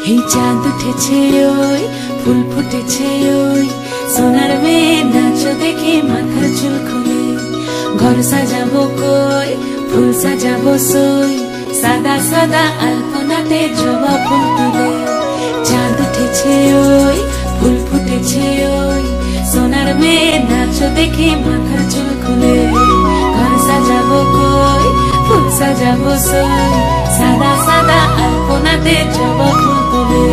এই চাঁদ উঠেছে ওই ফুল ফুটেছে ওই সোনার মেয়ে নাচ দেখে মাথার চুল খুলে ঘর সাজাবো কই ফুল সাজাবো সই সাদা সাদা আলপনাতে জবা ফুল তুলে চাঁদ উঠেছে ওই ফুল ফুটেছে ওই সোনার মেয়ে নাচ দেখে মাথার চুল খুলে ঘর সাজাবো কই ফুল সাজাবো সই সাদা সাদা আলপনাতে জবা ফুল তুলে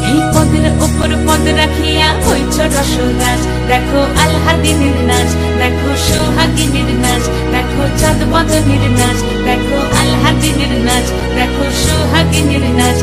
এই পদের উপর পদ রাখিয়া হইছ রসরাজ দেখো আলহাদিনের নাচ দেখো সোহাগিনীর নাচ দেখো চাঁদ বদনের নাচ দেখো আলহাদিনের নাচ দেখো সোহাগিনীর নাচ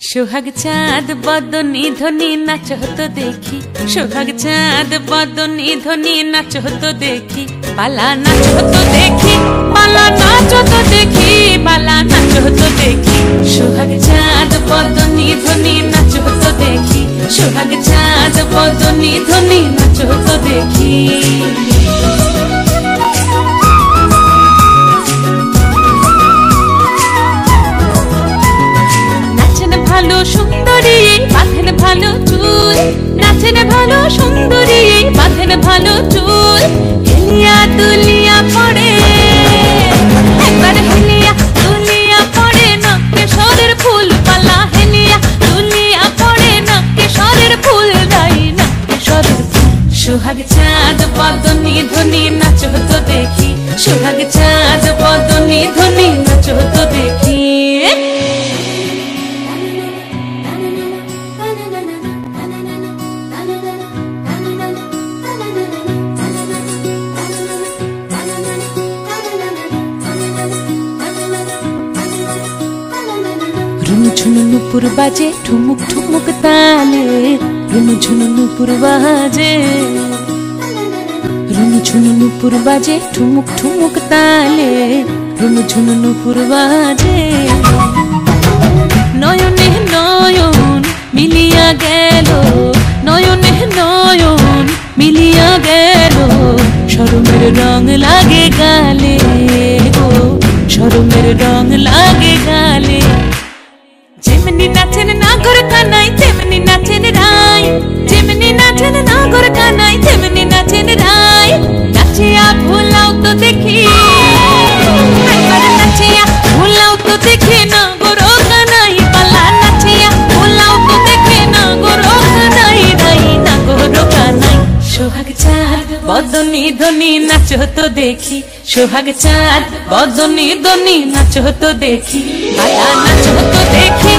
সোহাগ চাঁদ বদনী ধ্বনি নাচ হতো দেখি সোহাগ চাঁদ বদনী ধ্বনি নাচ হতো দেখি পালা নাচ হতো দেখি পালা নাচ হতো দেখি পালা নাচ হতো দেখি সোহাগ চাঁদ বদনী ধ্বনি নাচ হতো দেখি সোহাগ চাঁদ বদনী ধ্বনি নাচ হতো দেখি ভালো সুন্দরী বাঁধেন ভালো চুল নাচেন ভালো সুন্দরী বাঁধেন ভালো চুল হেলিয়া দুলিয়া পড়ে একবার হেলিয়া দুলিয়া পড়ে না কেশরের ফুল পালা হেলিয়া দুলিয়া পড়ে না কেশরের ফুল দাই না কেশরের ফুল সোহাগ চাঁদ বদনী ধ্বনি নাচ হতো দেখি সোহাগ চাঁদ বদনী ধ্বনি নাচ হতো দেখি ঝুনু নুপুর বাজে ঠুমুক ঠুমুক তালে রুনু ঝুনু নুপুর বাজে রুনু ঝুনু নুপুর বাজে ঠুমুক ঠুমুক তালে রুনু ঝুনু নুপুর বাজে নয়নে নয়ন মিলিয়া গেল নয়নে নয়ন মিলিয়া গেল শরমের রং লাগে গালে গো শরমের রং লাগে গালে যেমনি নাচেন নাগর কানাই তেমনি নাচেন রাই যেমনি নাচেন নাগর কানাই তেমনি নাচেন রাই নাচিয়া ভুলাও তো দেখি একবার নাচিয়া ভুলাও তো দেখি নাগর কানাই পালা নাচিয়া ভুলাও তো দেখি নাগর কানাই রাই নাগর কানাই সোহাগ চাঁদ বদনী ধ্বনি নাচ হতো দেখি সোহাগ চাঁদ বদনী ধ্বনি নাচ হতো দেখি পালা নাচ হতো দেখি